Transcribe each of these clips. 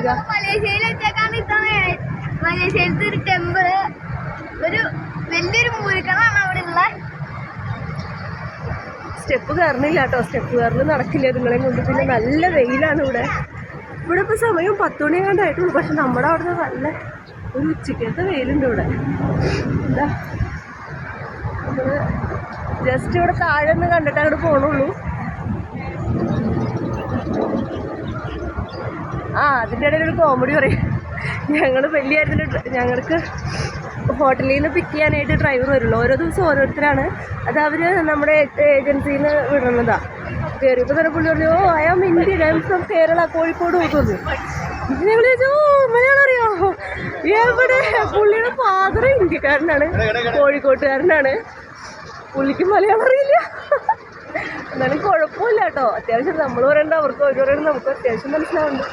വരിക? മലേഷ്യയിലത്തെ ഒരു ടെമ്പിള്, ഒരു വലിയൊരു മൂലികളാണ് അവിടെ ഉള്ള. സ്റ്റെപ്പ് കയറുന്നില്ല കേട്ടോ, സ്റ്റെപ്പ് കയറൽ നടക്കില്ല നിങ്ങളെ കൊണ്ട്. പിന്നെ നല്ല വെയിലാണ് ഇവിടെ. ഇവിടെ ഇപ്പോൾ സമയം 10 മണി കണ്ടായിട്ടുള്ളൂ. പക്ഷെ നമ്മുടെ അവിടുന്ന് നല്ല ഒരു ഉച്ചക്കത്തെ വെയിലുണ്ട് ഇവിടെ. എന്താ നമ്മൾ ജസ്റ്റ് ഇവിടെ താഴെ ഒന്ന് കണ്ടിട്ട് അങ്ങോട്ട് പോകണുള്ളൂ. അതിൻ്റെ ഇടയിൽ ഒരു കോമഡി പറയും. ഞങ്ങൾ വലിയ ഞങ്ങൾക്ക് ഹോട്ടലിൽ നിന്ന് പിക്ക് ചെയ്യാനായിട്ട് ഡ്രൈവർ വരുള്ളൂ. ഓരോ ദിവസം ഓരോരുത്തരാണ്. അത് അവർ നമ്മുടെ ഏജൻസിയിൽ നിന്ന് വിടുന്നതാണ്. കയറിയപ്പോൾ തന്നെ പുള്ളി പറഞ്ഞു, I am Indian, I am from Kerala, Kozhikode പോകുന്നു. ഞങ്ങൾ ചോദിച്ചു, മലയാളം അറിയാമോ? എവിടെ? പുള്ളിയുടെ ഫാദർ ഇന്ത്യക്കാരനാണ്, കോഴിക്കോട്ടുകാരനാണ്. പുള്ളിക്ക് മലയാളം അറിയില്ല. എന്നാലും കുഴപ്പമില്ല കേട്ടോ. അത്യാവശ്യം നമ്മൾ പറയണ്ട, അവർക്ക് അവർ പറയണ്ട, നമുക്ക് അത്യാവശ്യം മനസ്സിലാവുന്നുണ്ട്.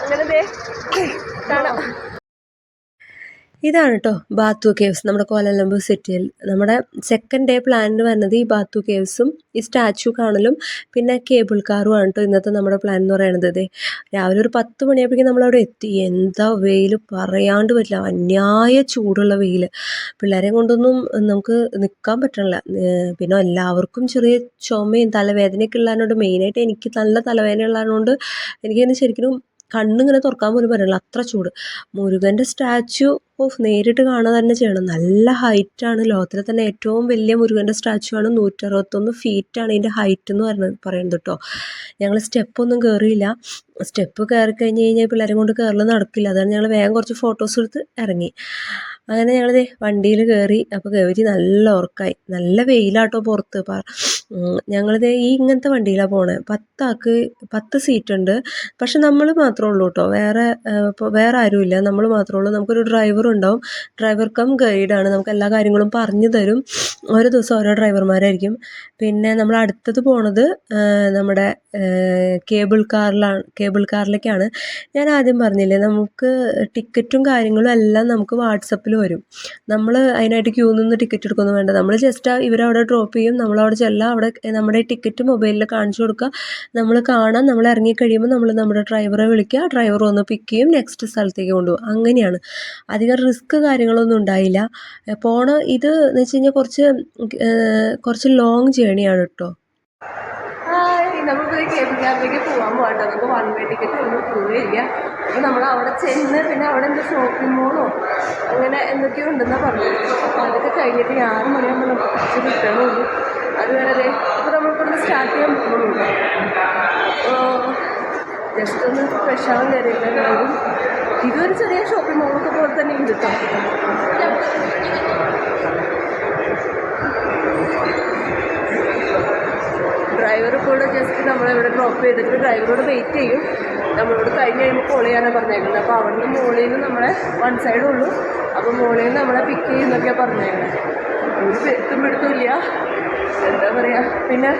അങ്ങനെ കാണാം. ഇതാണ് കേട്ടോ ബാത്തു കേവ്സ്, നമ്മുടെ കോലാലംപൂർ സിറ്റിയിൽ. നമ്മുടെ സെക്കൻഡ് ഡേ പ്ലാനിന് വരുന്നത് ഈ ബാത്തു കേവ്സും ഈ സ്റ്റാച്ചു കാണലും പിന്നെ കേബിൾ കാറുമാണ് കേട്ടോ ഇന്നത്തെ നമ്മുടെ പ്ലാൻ എന്ന് പറയുന്നത്. രാവിലെ ഒരു 10 മണിയാകുമ്പോഴേക്കും നമ്മളവിടെ എത്തി. എന്താ വെയിൽ പറയാണ്ട് പറ്റില്ല, അന്യായ ചൂടുള്ള വെയിൽ. പിള്ളേരെ കൊണ്ടൊന്നും നമുക്ക് നിൽക്കാൻ പറ്റണില്ല. പിന്നെ എല്ലാവർക്കും ചെറിയ ചുമയും തലവേദനയൊക്കെ ഉള്ളതുകൊണ്ട്, മെയിനായിട്ട് എനിക്ക് നല്ല തലവേദന ഉള്ളതുകൊണ്ട് എനിക്കതിന് ശരിക്കും കണ്ണിങ്ങനെ തുറക്കാൻ പോലും പറ്റില്ല, അത്ര ചൂട്. മുരുകൻ്റെ സ്റ്റാച്ചു നേരിട്ട് കാണുക തന്നെ ചെയ്യണം. നല്ല ഹൈറ്റാണ്, ലോകത്തിലെ തന്നെ ഏറ്റവും വലിയ മുരുകൻ്റെ സ്റ്റാച്ചു ആണ്. 161 ഫീറ്റാണ് ഇതിൻ്റെ ഹൈറ്റ് എന്ന് പറയുന്നത് കേട്ടോ. ഞങ്ങൾ സ്റ്റെപ്പൊന്നും കയറിയില്ല. സ്റ്റെപ്പ് കയറി കഴിഞ്ഞ് കഴിഞ്ഞാൽ പിള്ളേരെ കൊണ്ട് കയറൽ നടക്കില്ല. അതാണ് ഞങ്ങൾ വേഗം കുറച്ച് ഫോട്ടോസ് എടുത്ത് ഇറങ്ങി. അങ്ങനെ ഞങ്ങളിത് വണ്ടിയിൽ കയറി. അപ്പോൾ കയറി നല്ല ഉറക്കമായി. നല്ല വെയിലാട്ടോ പുറത്ത്. ഞങ്ങളിത് ഇങ്ങനത്തെ വണ്ടിയിലാണ് പോണേ. 10 സീറ്റുണ്ട്. പക്ഷെ നമ്മൾ മാത്രമേ ഉള്ളൂ കേട്ടോ, വേറെ ആരുമില്ല, നമ്മൾ മാത്രമേ ഉള്ളൂ. നമുക്കൊരു ഡ്രൈവർ ഉണ്ടാവും. ഡ്രൈവർ കം ഗൈഡാണ്, നമുക്ക് എല്ലാ കാര്യങ്ങളും പറഞ്ഞു തരും. ഓരോ ദിവസം ഓരോ ഡ്രൈവർമാരായിരിക്കും. പിന്നെ നമ്മൾ അടുത്തത് പോണത് നമ്മുടെ കേബിൾ കാറിലേക്കാണ്. ഞാൻ ആദ്യം പറഞ്ഞില്ലേ, നമുക്ക് ടിക്കറ്റും കാര്യങ്ങളും എല്ലാം നമുക്ക് വാട്സപ്പിൽ വരും. നമ്മൾ അതിനായിട്ട് ക്യൂ നിന്ന് ടിക്കറ്റ് എടുക്കൊന്നും വേണ്ട. നമ്മൾ ജസ്റ്റ് ഇവരവിടെ ഡ്രോപ്പ് ചെയ്യും, നമ്മളവിടെ ചെല്ലാം. അവിടെ നമ്മുടെ ടിക്കറ്റ് മൊബൈലിൽ കാണിച്ചു കൊടുക്കുക, നമ്മൾ കാണാം. നമ്മൾ ഇറങ്ങിക്കഴിയുമ്പോൾ നമ്മൾ നമ്മുടെ ഡ്രൈവറെ വിളിക്കുക, ഡ്രൈവർ വന്ന് പിക്ക് ചെയ്യും, നെക്സ്റ്റ് സ്ഥലത്തേക്ക് കൊണ്ടുപോകും. അങ്ങനെയാണ്. അധികം റിസ്ക് കാര്യങ്ങളൊന്നും ഉണ്ടായില്ല. ഇത് എന്ന് വെച്ച് കഴിഞ്ഞാൽ കുറച്ച് ലോങ് ജേണിയാണ് കേട്ടോ. നമുക്ക് കേബിൾ കാറിലേക്ക് പോകാൻ പോകട്ടോ. നമുക്ക് 1 വേ ടിക്കറ്റ് ഒന്നും പോവുകയില്ല. അപ്പോൾ നമ്മൾ അവിടെ ചെന്ന് പിന്നെ അവിടെ എന്തോ ഷോപ്പിംഗ് മോളോ അങ്ങനെ എന്തൊക്കെയോ ഉണ്ടെന്നാണ് പറഞ്ഞത്. അപ്പോൾ അതൊക്കെ കഴിഞ്ഞിട്ട് 6 മണിയാകുമ്പോൾ നമുക്ക് തിരിച്ച് കിട്ടണമുള്ളൂ. അതുവരെ ഇപ്പോൾ നമ്മൾക്കൊന്ന് സ്റ്റാർട്ട് ചെയ്യാൻ പോകുന്നുള്ളൂ. അപ്പോൾ ജസ്റ്റ് ഒന്ന് ഫ്രഷ് ആവാൻ കയറിയിട്ടുണ്ടാകും. ഇതൊരു ചെറിയ ഷോപ്പിംഗ് മോളൊക്കെ പോലെ തന്നെ ഉണ്ട് കേട്ടോ. ഡ്രൈവർ കൂടെ ജസ്റ്റ് നമ്മളിവിടെ ഡ്രോപ്പ് ചെയ്തിട്ട് ഡ്രൈവറോട് വെയിറ്റ് ചെയ്യും. നമ്മളോട് കഴിഞ്ഞ് കഴിയുമ്പോൾ കോൾ ചെയ്യാനാണ് പറഞ്ഞേക്കുന്നത്. അപ്പോൾ അവിടെ നിന്ന് മോളിൽ നിന്ന് നമ്മളെ 1 സൈഡേ ഉള്ളൂ. അപ്പോൾ മോളിൽ നിന്ന് നമ്മളെ പിക്ക് ചെയ്യുന്നൊക്കെയാണ് പറഞ്ഞേക്കുന്നത്. ഒരു പിടുത്തമില്ല, എന്താ പറയുക. പിന്നെ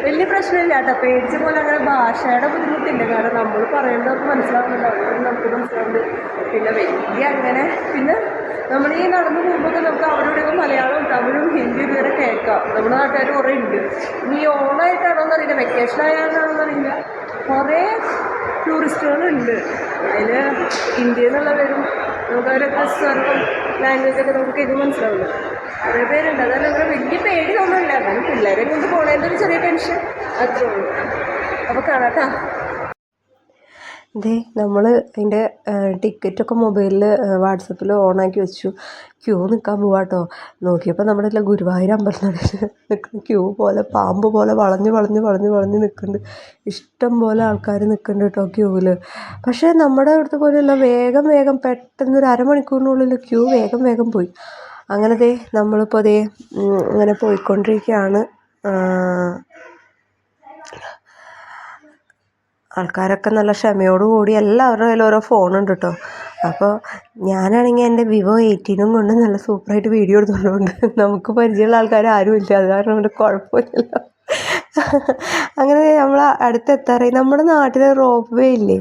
വലിയ പ്രശ്നമില്ല കേട്ടോ, പേടിച്ച പോലെ അങ്ങനെ ഭാഷയുടെ ബുദ്ധിമുട്ടില്ല. കാരണം നമ്മൾ പറയേണ്ടതൊക്കെ മനസ്സിലാവുന്നുണ്ട്, അവിടെ നമുക്ക് മനസ്സിലാവുന്നുണ്ട്. പിന്നെ വലിയ അങ്ങനെ പിന്നെ നമ്മൾ ഈ നടന്നു പോകുമ്പോൾ നമുക്ക് അവിടെ ഇവിടെയൊക്കെ മലയാളവും തമിഴും ഹിന്ദിയും ഇതുവരെ കേൾക്കാം. നമ്മുടെ നാട്ടുകാർ കുറേ ഉണ്ട്. ഇനി ഓണായിട്ടാണോന്ന് അറിയില്ല, വെക്കേഷൻ ആയാലാണോന്ന് അറിയില്ല, കുറേ ടൂറിസ്റ്റുകളുണ്ട്. അതിൽ ഇന്ത്യയിൽ നിന്നുള്ളവരും നമുക്ക് അവരൊക്കെ സർവ്വം ലാംഗ്വേജൊക്കെ നമുക്ക് ഇത് മനസ്സിലാവുള്ളൂ. കുറേ പേരുണ്ട്. അതാണ് അങ്ങനെ വലിയ പേടി തോന്നുന്നില്ല. എന്നാലും പിള്ളേരെ കൊണ്ട് പോണേൻ്റെ ഒരു ചെറിയ ടെൻഷൻ അത്രേ ഉള്ളൂ. അപ്പോൾ കാണാട്ടാ. നമ്മൾ അതിൻ്റെ ടിക്കറ്റൊക്കെ മൊബൈലിൽ വാട്സപ്പിൽ ഓണാക്കി വെച്ചു. ക്യൂ നിൽക്കാൻ പോവാട്ടോ. നോക്കിയപ്പോൾ നമ്മുടെ എല്ലാം ഗുരുവായൂർ അമ്പലത്തിൽ നിൽക്കുന്ന ക്യൂ പോലെ പാമ്പ് പോലെ വളഞ്ഞ് നിൽക്കുന്നുണ്ട്. ഇഷ്ടം പോലെ ആൾക്കാർ നിൽക്കുന്നുണ്ട് കേട്ടോ ക്യൂവിൽ. പക്ഷേ നമ്മുടെ അവിടുത്തെ പോലെയല്ല, വേഗം പെട്ടെന്ന് ഒരു അരമണിക്കൂറിനുള്ളിൽ ക്യൂ വേഗം പോയി. അങ്ങനെ നമ്മളിപ്പോൾ അങ്ങനെ പോയിക്കൊണ്ടിരിക്കുകയാണ്. ആൾക്കാരൊക്കെ നല്ല ക്ഷമയോടുകൂടി എല്ലാവരുടെ കയ്യിലും ഓരോ ഫോണുണ്ട് കേട്ടോ. അപ്പോൾ ഞാനാണെങ്കിൽ എൻ്റെ വിവോ 18 കൊണ്ട് നല്ല സൂപ്പറായിട്ട് വീഡിയോ എടുത്തുകൊണ്ടുണ്ട്. നമുക്ക് പരിചയമുള്ള ആൾക്കാർ ആരും ഇല്ല, അത് കാരണം കൊണ്ട് കുഴപ്പമില്ലല്ലോ. അങ്ങനെ നമ്മൾ അടുത്തെത്താറായി. നമ്മുടെ നാട്ടിൽ റോപ്പ് വേ ഇല്ലേ,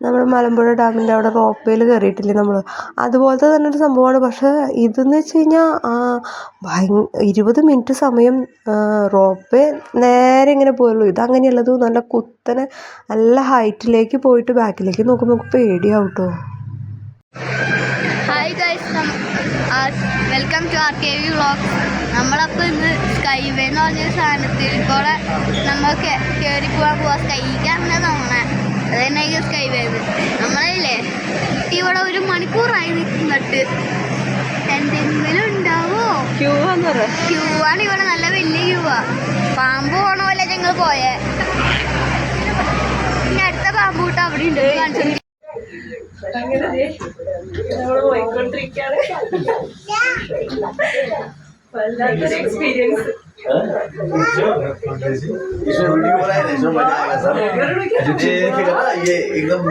നമ്മൾ മലമ്പുഴ ഡാമിൻ്റെ അവിടെ റോപ്പ് വേയിൽ കയറിയിട്ടില്ലേ നമ്മൾ, അതുപോലത്തെ തന്നെ ഒരു സംഭവമാണ്. പക്ഷേ ഇതെന്ന് വെച്ച് കഴിഞ്ഞാൽ 20 മിനിറ്റ് സമയം റോപ്പ് വേ നേരെ ഇങ്ങനെ പോയുള്ളൂ. ഇതങ്ങനെയുള്ളത് നല്ല കുത്തനെ നല്ല ഹൈറ്റിലേക്ക് പോയിട്ട് ബാക്കിലേക്ക് നോക്കുമ്പോൾ നമുക്ക് പേടിയാവും കേട്ടോ. Hi guys, welcome to R K V vlogs. നമ്മളപ്പോൾ ഇന്ന് സ്കൈ വേ എന്ന് പറഞ്ഞൊരു സാധനത്തിൽ കൂടെ നമ്മൾ കയറി പോകാൻ സ്കൈക്കാണ് തോന്നണേ. അത് തന്നെ സ്കൈ വേ. നമ്മളില്ലേ ഇവിടെ 1 മണിക്കൂറായി നിൽക്കുന്നിട്ട് എന്തെങ്കിലും ഉണ്ടാവോ? ക്യൂ ആണ് ഇവിടെ, നല്ല വലിയ ക്യൂവാ. പാമ്പ് പോണ പോലെ ഞങ്ങൾ പോയേ. ഇനി അടുത്ത പാമ്പ് കൂട്ടം അവിടെ ഉണ്ട്, കാണിച്ചു. അങ്ങനെ നമ്മൾ പോയിക്കൊണ്ടിരിക്കുകയാണ്. വല്ലാത്തൊരു എക്സ്പീരിയൻസ്. इसमें वीडियो बनाए ना, इसमें मजा आएगा सर। जो देखेगा ना ये एकदम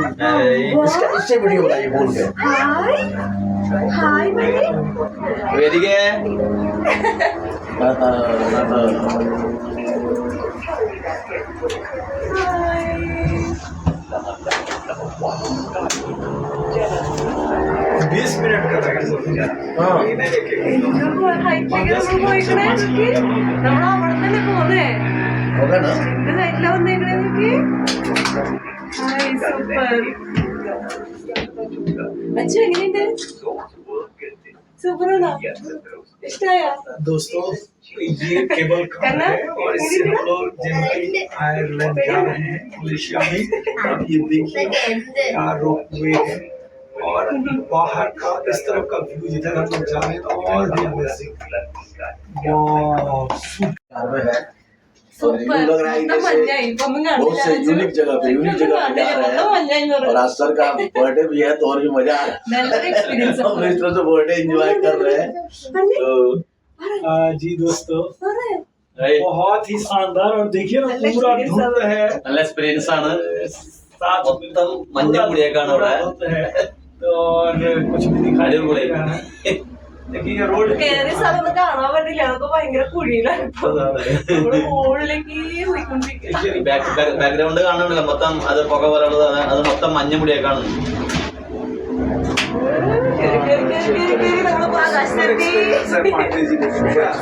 इससे वीडियो बनाइए बोल के। हाय रेडी है? बीस मिनट का നമ്മൾ അവിടെ തന്നെ പോന്നേ. होगा ना? ഇത് സൈഡിലാ വന്നേക്കണേ നോക്കി. സൂപ്പർ. അച്ഛൻ എങ്ങനെയുണ്ട്? സൂപ്പറാണോ? ഇഷ്ടായോ? दोस्तों ये केबल कार है और इससे हम लोग जिनकी आयरलैंड जा रहे हैं मलेशिया में। अब ये देखिए क्या रोप वे है और बाहर का इस तरफ का व्यू जिधर हम लोग जा रहे हैं तो और भी अमेजिंग। कार में है സൂപ്പർ. മൊത്തം മഞ്ഞായി. ഇപ്പൊ ഒന്നും बहुत से കാണില്ല. यूनिक जगह पे जा മൊത്തം रहे हैं മഞ്ഞായി എന്ന് और പറഞ്ഞു. आज सर का बर्थडे भी है तो और भी मजा आ रहा है। നല്ലൊരു എക്സ്പീരിയൻസ്. हम इस तरह से बर्थडे एंजॉय कर रहे हैं तो जी दोस्तों बहुत ही शानदार। और देखिए ना पूरा धुंध है, നല്ല എക്സ്പീരിയൻസ് ആണ്. साथ മൊത്തം മഞ്ഞ മുടിയേക്കാണ് ഇവിടെ. धुंध है तो और कुछ भी दिखाई नहीं दे रहा है। देखिए ये रोड കേറിയ സ്ഥലം ഒന്നും കാണാൻ പറ്റില്ല. അതൊക്കെ ഭയങ്കര കുഴിയിലാണ്. ഇപ്പൊ നമ്മള് മുകളിലേക്ക് പോയിക്കൊണ്ടിരിക്കുക. ബാക്ക്ഗ്രൗണ്ട് കാണുന്നുണ്ടല്ലോ, മൊത്തം അത് പുക പറയുന്നത്, അത് മൊത്തം മഞ്ഞ മുടിയേക്കാണ്.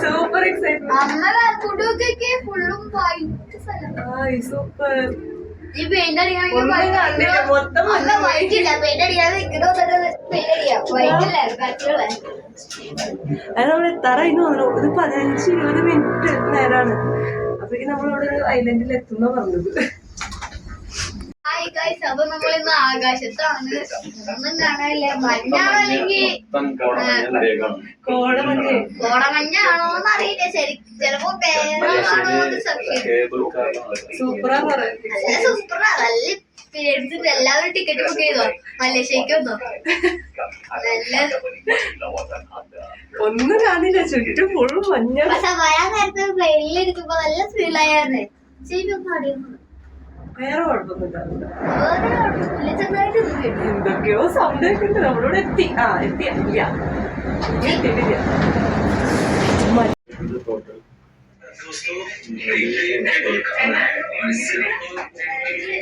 Super excitement. അമ്മ കുടുക്കൊക്കെ ഫുള്ളും വൈറ്റ് സ്ഥലം. സൂപ്പർ. ഈ പെയിന്റ് അടിക്കണമെങ്കിൽ മൊത്തം വൈറ്റ് ഇല്ല. പെയിന്റ് അടിക്കാതെ ഇങ്ങനെ പെയിന്റ് അടിക്കാം. വൈറ്റ് അല്ലേ ബാക്കിയുള്ള. അത് നമ്മൾ എത്താറായിരുന്നു തോന്നുന്നു. ഒരു 15-20 മിനിറ്റ് നേരാണ്. അപ്പോഴേക്കും നമ്മളിവിടെ ഒരു ഐലൻഡിൽ എത്തുന്ന പറഞ്ഞത്. ഹായ് ഗൈസ്, അപ്പൊ നമ്മൾ ഇന്ന് ആകാശത്താണ്. ഒന്നും കാണാനില്ല. മഞ്ഞാണോ അല്ലെങ്കിൽ കോടമഞ്ഞ്. കോടമഞ്ഞാണോന്ന് അറിയില്ല. ശരി, ചിലപ്പോ പേരാണോ സംശയം. സൂപ്പറാന്ന് പറയാം. നല്ല സൂപ്പറാ, നല്ല എക്സ്പീരിയൻസ്. എല്ലാവരും ടിക്കറ്റ് ബുക്ക് ചെയ്തോ മലേഷ്യക്ക് വന്നോ? നല്ല ഒന്നും കാണില്ല, ചുറ്റും ഫുൾ മഞ്ഞ. പക്ഷെ വരാൻ നേരത്തെ പ്ലെയിനിൽ ഇരിക്കുമ്പോ നല്ല ഫീലായിരുന്നു. ശരിയൊന്നും അറിയുന്നു. വേറെ കുഴപ്പമൊന്നും വേറെ കുഴപ്പമില്ല, ചെറുതായിട്ട് ഇത് കേട്ടു. എന്തൊക്കെയോ സൗണ്ട് കേൾക്കുന്നുണ്ട്. നമ്മളിവിടെ എത്തിയില്ല. എത്തിയിട്ടില്ല.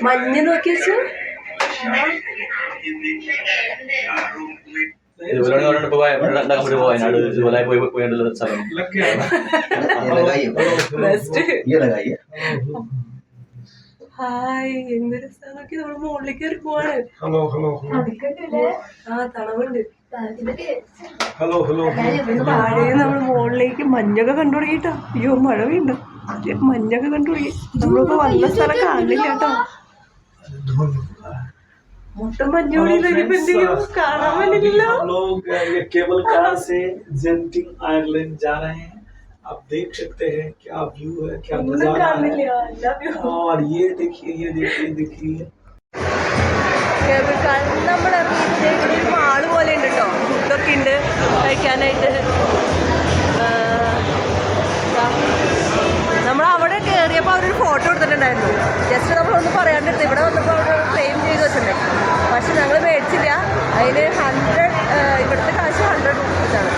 മഞ്ഞ് നോക്കി വെച്ചു. വയനാട് ഇതുപോലെ പോയിട്ടുള്ള സ്ഥലം. ये लगाइए। ഹായ്, എന്തൊരു സ്ഥലം നോക്കി. നമ്മൾ മുകളിലേക്ക് കയറി പോവാണ്. हेलो हेलो തണവുണ്ട്. हेलो हेलो താഴെ നമ്മൾ മുകളിലേക്ക് മഞ്ഞൊക്കെ കണ്ടു തുടങ്ങിട്ടോ. അയ്യോ, മഴ വീണ്ടും മഞ്ഞൊക്കെ കണ്ടു തുടങ്ങി. നമ്മളിപ്പോ വന്ന സ്ഥലം കാണില്ല കേട്ടോ. മൊത്തം മഞ്ഞോടി ഇനിയിപ്പോ എന്തെങ്കിലും കാണാൻ പറ്റില്ലല്ലോ. हम लोग ये केबल कार से जेंटिंग आयरलैंड जा रहे हैं। आप देख सकते हैं क्या व्यू है, क्या ഒന്നും नजारा കാണില്ല. है। എല്ലാ വ്യൂ. और ये देखिए देखिए നമ്മൾ ഇറങ്ങിയിട്ട് ഇവിടെ ഒരു മാള് പോലെ ഉണ്ട് കേട്ടോ. ഫുഡൊക്കെ ഉണ്ട് കഴിക്കാനായിട്ട്. നമ്മൾ അവിടെ കയറിയപ്പോൾ അവരൊരു ഫോട്ടോ എടുത്തിട്ടുണ്ടായിരുന്നു. ജസ്റ്റ് നമ്മളൊന്നും പറയാണ്ടിരുന്നു. ഇവിടെ വന്നപ്പോൾ അവിടെ ഫ്രെയിം ചെയ്ത് വെച്ചിട്ടുണ്ടായിരുന്നു. പക്ഷെ ഞങ്ങൾ മേടിച്ചില്ല. അതിന് 100 ഇവിടുത്തെ കാശ് 100 രൂപീസാണ്.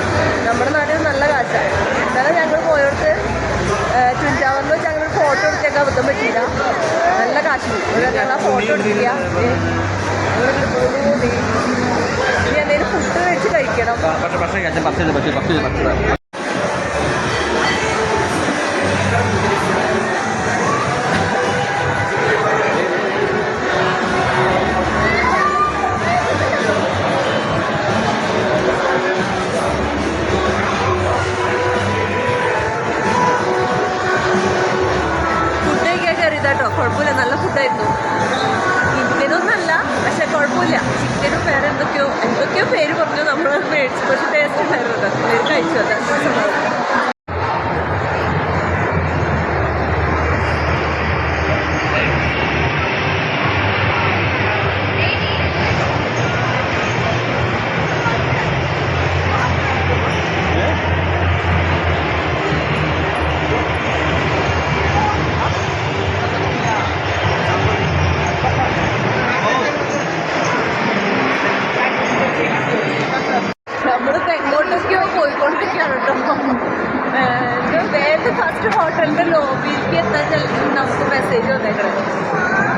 നമ്മുടെ നാട്ടിൽ നല്ല കാശാണ്. എന്നാലും ഞങ്ങൾ പോയോടത്ത് ട്വിൻ ടവറിൽ വെച്ച് അങ്ങനെ ഒരു ഫോട്ടോ എടുത്തേക്കാൻ കാശ് പോകും. ഞങ്ങൾ ഫോട്ടോ എടുക്കുക. ഇനി എന്തെങ്കിലും ഫുഡ് വെച്ച് കഴിക്കണം. കേട്ടോ, കുഴപ്പമില്ല, നല്ല ഫുഡായിരുന്നു. ഇന്ത്യനൊന്നല്ല, പക്ഷെ കുഴപ്പമില്ല. ചിക്കനും വേറെ എന്തൊക്കെയോ പേര് പറഞ്ഞു. നമ്മൾ മേടിച്ചു, പക്ഷെ ടേസ്റ്റ് ഉണ്ടായിരുന്നു കേട്ടോ. പേര് കഴിച്ചു. നമ്മളിപ്പോൾ എങ്ങോട്ടൊക്കെയോ പോയിക്കൊണ്ടിരിക്കുകയാണ് കേട്ടോ. വേറെ ഫസ്റ്റ് ഹോട്ടലിൻ്റെ ലോബിയിലേക്ക് എത്താൻ ചിലപ്പോൾ നമുക്ക് മെസ്സേജ് വന്നേക്കണം.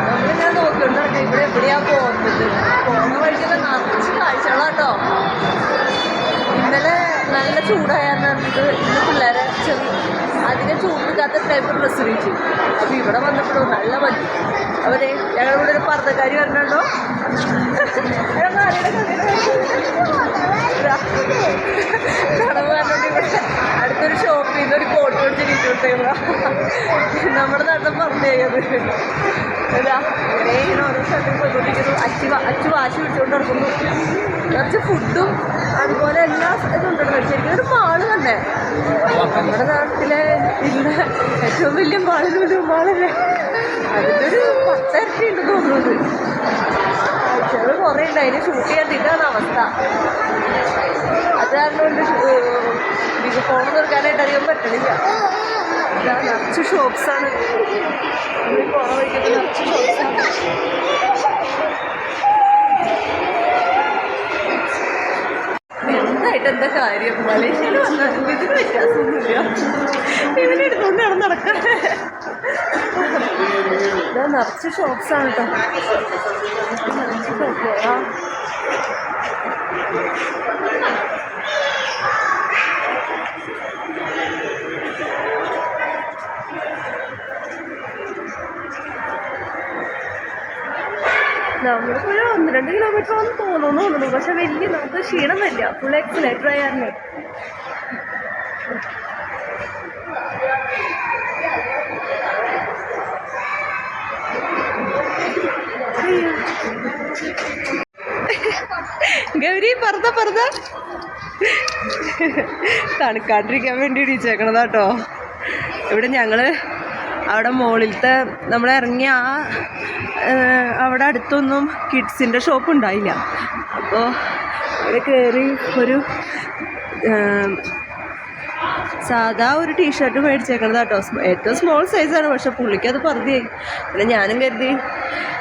നമ്മളിങ്ങനെ നോക്കിക്കൊണ്ടിരിക്കും ഇവിടെ എവിടെയാണ് പോകുന്നത്. പോകുന്ന വഴിക്കൊക്കെ നിറച്ച് കാഴ്ചകളാട്ടോ. ഇന്നലെ നല്ല ചൂടായിരുന്നു. ഇന്ന് പിള്ളേരെ അധികം ചൂടില്ലാത്ത ടൈപ്പ് ഡ്രസ്സ് ഇടിച്ചു. അപ്പോൾ ഇവിടെ വന്നപ്പോഴും നല്ല മതി. അവരെ ഞങ്ങളിവിടെ ഒരു പർദ്ദക്കാരി വരണുണ്ടോ? കടവ് പറഞ്ഞോണ്ട് ഇവിടെ അടുത്തൊരു ഷോപ്പിൽ നിന്ന് ഒരു കോട്ട് മേടിച്ച് ഇരിച്ചുകൊടുത്തേക്ക. നമ്മുടെ നാട്ടിൽ പറഞ്ഞു അത് അതാ ഇങ്ങനെ ഇങ്ങനെ ഓരോ സ്ഥലത്തിൽ പോയിക്കൊണ്ടിരിക്കുന്നു. അച്ചു വാശി പിടിച്ചുകൊണ്ട് നടക്കുന്നു. കുറച്ച് ഫുഡും അതുപോലെ എല്ലാ ഇതുണ്ട്. ശരിക്കും ഒരു മാള് തന്നെ നമ്മുടെ നാട്ടിലെ ഇല്ല ഏറ്റവും വലിയ മാളിലൊരു മാളല്ലേ. അതിൻ്റെ ഒരു 10 ഇരട്ടി ഉണ്ട് തോന്നുന്നത്. ആഴ്ചകൾ കുറേ ഉണ്ട്. അതിന് ഷൂട്ട് ചെയ്യാതിട്ടാണ് അവസ്ഥ. അത് കാരണം കൊണ്ട് ഫോൺ തീർക്കാനായിട്ട് അധികം പറ്റണില്ല. ഇതാ നിറച്ച് ഷോപ്സാണ്. പോണ വഴിക്കൊക്കെ നിറച്ച് ഷോപ്സാണ്. എന്തായിട്ട് എന്താ കാര്യം? മലേഷ്യയിൽ വന്നാലും ഇതിന് വ്യത്യാസമൊന്നുമില്ല. ഇവനെടുത്തോണ്ട് നടക്കാൻ ഇതാ നിറച്ച് ഷോപ്സാണ് കേട്ടോ. നിറച്ച് ഷോപ്പുകളാ. നമ്മളിപ്പോൾ ഒരു 1-2 കിലോമീറ്റർ ആണെന്ന് തോന്നുന്നു. പക്ഷെ വലിയ നമുക്ക് ക്ഷീണം വരില്ല. ഫുൾ എക്സലേറ്റർ ആയാലേ. ഗൗരി പറത തണുക്കാണ്ടിരിക്കാൻ വേണ്ടി ഇടിച്ചേക്കണതാട്ടോ. ഇവിടെ ഞങ്ങൾ അവിടെ മുകളിലത്തെ നമ്മൾ ഇറങ്ങിയ അവിടെ അടുത്തൊന്നും കിഡ്സിൻ്റെ ഷോപ്പ് ഉണ്ടായില്ല. അപ്പോൾ ഇവിടെ കയറി ഒരു സാധാ ഒരു ടീഷർട്ട് മേടിച്ചേക്കണത് കേട്ടോ. ഏറ്റവും സ്മോൾ സൈസാണ്. പക്ഷെ പുള്ളിക്ക് അത് പറഞ്ഞേ. പിന്നെ ഞാനും കരുതി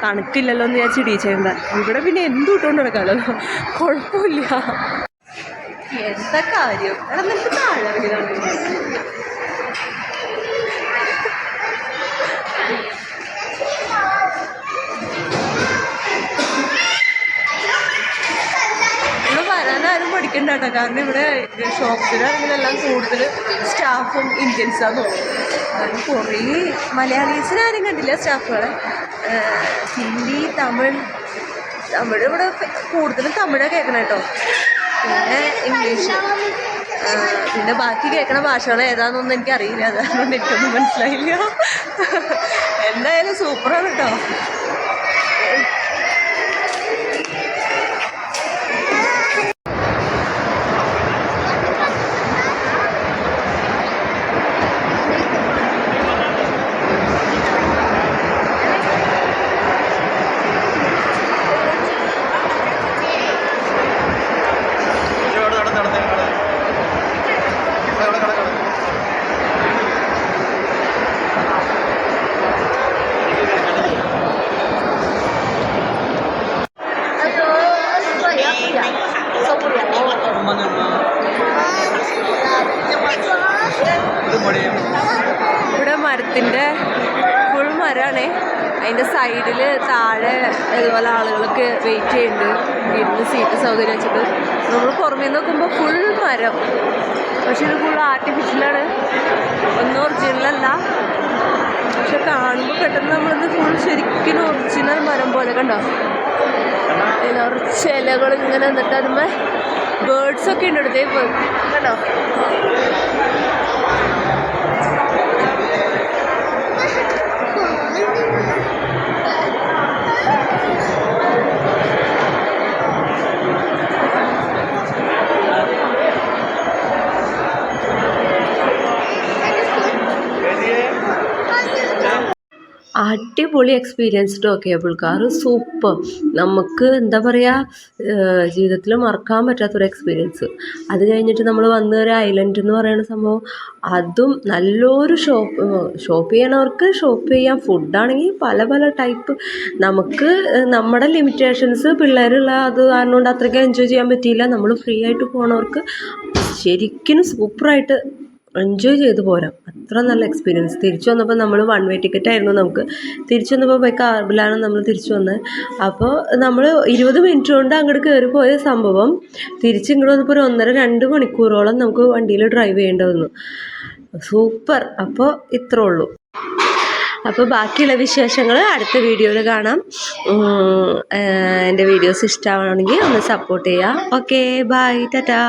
തണുക്കില്ലല്ലോ എന്ന് വിചാരിച്ച് ഇടിച്ചേണ്ട. ഇവിടെ പിന്നെ എന്ത് ഇട്ടുകൊണ്ട് നടക്കാമല്ലോ, കുഴപ്പമില്ല. എന്താ കാര്യം? എടാ നിനക്ക് താഴെ ഇറങ്ങിയതാണ്. വരാനാരും പഠിക്കണ്ട കേട്ടോ. കാരണം ഇവിടെ ഷോപ്സിലാണെങ്കിലെല്ലാം കൂടുതൽ സ്റ്റാഫും ഇന്ത്യൻസാന്ന് തോന്നുന്നു. കുറേ മലയാളീസിനാരും കണ്ടില്ല സ്റ്റാഫുകളെ. ഹിന്ദി, തമിഴ് ഇവിടെ കൂടുതലും തമിഴാണ് കേൾക്കണം കേട്ടോ. പിന്നെ ഇംഗ്ലീഷ്, പിന്നെ ബാക്കി കേൾക്കണ ഭാഷകൾ ഏതാണെന്നൊന്നും എനിക്കറിയില്ല. അതുകൊണ്ട് എനിക്കൊന്നും മനസ്സിലായില്ല. എന്തായാലും സൂപ്പറാണ് കേട്ടോ. ഇവിടെ മരത്തിൻ്റെ ഫുൾ മരമാണേ. അതിൻ്റെ സൈഡിൽ താഴെ ഇതുപോലെ ആളുകളൊക്കെ വെയിറ്റ് ചെയ്യുന്നുണ്ട് ഇരുന്ന് സീറ്റ് സൗകര്യം വെച്ചിട്ട്. നമ്മൾ പുറമേ നോക്കുമ്പോൾ ഫുൾ മരം, പക്ഷെ ഇത് ഫുൾ ആർട്ടിഫിഷ്യലാണ്, ഒന്നും ഒറിജിനലല്ല. പക്ഷെ കാണുമ്പോൾ പെട്ടെന്ന് നമ്മളിത് ഫുൾ ശരിക്കും ഒറിജിനൽ മരം പോലെ കണ്ടോ. കുറച്ച് ഇലകൾ ഇങ്ങനെ എന്നിട്ട് അതുമ്പോ ബേർഡ്സൊക്കെ ഉണ്ട് അടുത്തേ പോയി കണ്ടോ. അടിപൊളി എക്സ്പീരിയൻസ് കേട്ടോ. Cable car super. നമുക്ക് എന്താ പറയുക, ജീവിതത്തിൽ മറക്കാൻ പറ്റാത്തൊരു എക്സ്പീരിയൻസ്. അത് കഴിഞ്ഞിട്ട് നമ്മൾ വന്ന ഒരു ഐലൻഡ് എന്ന് പറയുന്ന സംഭവം, അതും നല്ലൊരു ഷോപ്പ് ചെയ്യണവർക്ക് ഷോപ്പ് ചെയ്യാം. ഫുഡാണെങ്കിൽ പല പല ടൈപ്പ്. നമുക്ക് നമ്മുടെ ലിമിറ്റേഷൻസ് പിള്ളേരുള്ള അത് കാരണം കൊണ്ട് അത്രയ്ക്ക് എൻജോയ് ചെയ്യാൻ പറ്റിയില്ല. നമ്മൾ ഫ്രീ ആയിട്ട് പോണവർക്ക് ശരിക്കും സൂപ്പറായിട്ട് എൻജോയ് ചെയ്ത് പോരാം. അത്ര നല്ല എക്സ്പീരിയൻസ്. തിരിച്ചു വന്നപ്പോൾ നമ്മൾ 1 വേ ടിക്കറ്റ് ആയിരുന്നു നമുക്ക്. തിരിച്ചു വന്നപ്പോൾ ബൈ കാറിലാണ് നമ്മൾ തിരിച്ചു വന്നത്. അപ്പോൾ നമ്മൾ 20 മിനിറ്റ് കൊണ്ട് അങ്ങോട്ട് കയറി പോയ സംഭവം തിരിച്ചിങ്ങോട്ട് വന്നപ്പോൾ ഒരു 1.5-2 മണിക്കൂറോളം നമുക്ക് വണ്ടിയിൽ ഡ്രൈവ് ചെയ്യേണ്ടി വന്നു. സൂപ്പർ. അപ്പോൾ ഇത്രേ ഉള്ളൂ. അപ്പോൾ ബാക്കിയുള്ള വിശേഷങ്ങൾ അടുത്ത വീഡിയോയിൽ കാണാം. എൻ്റെ വീഡിയോസ് ഇഷ്ടമാണെങ്കിൽ ഒന്ന് സപ്പോർട്ട് ചെയ്യുക. Okay, bye, Tata.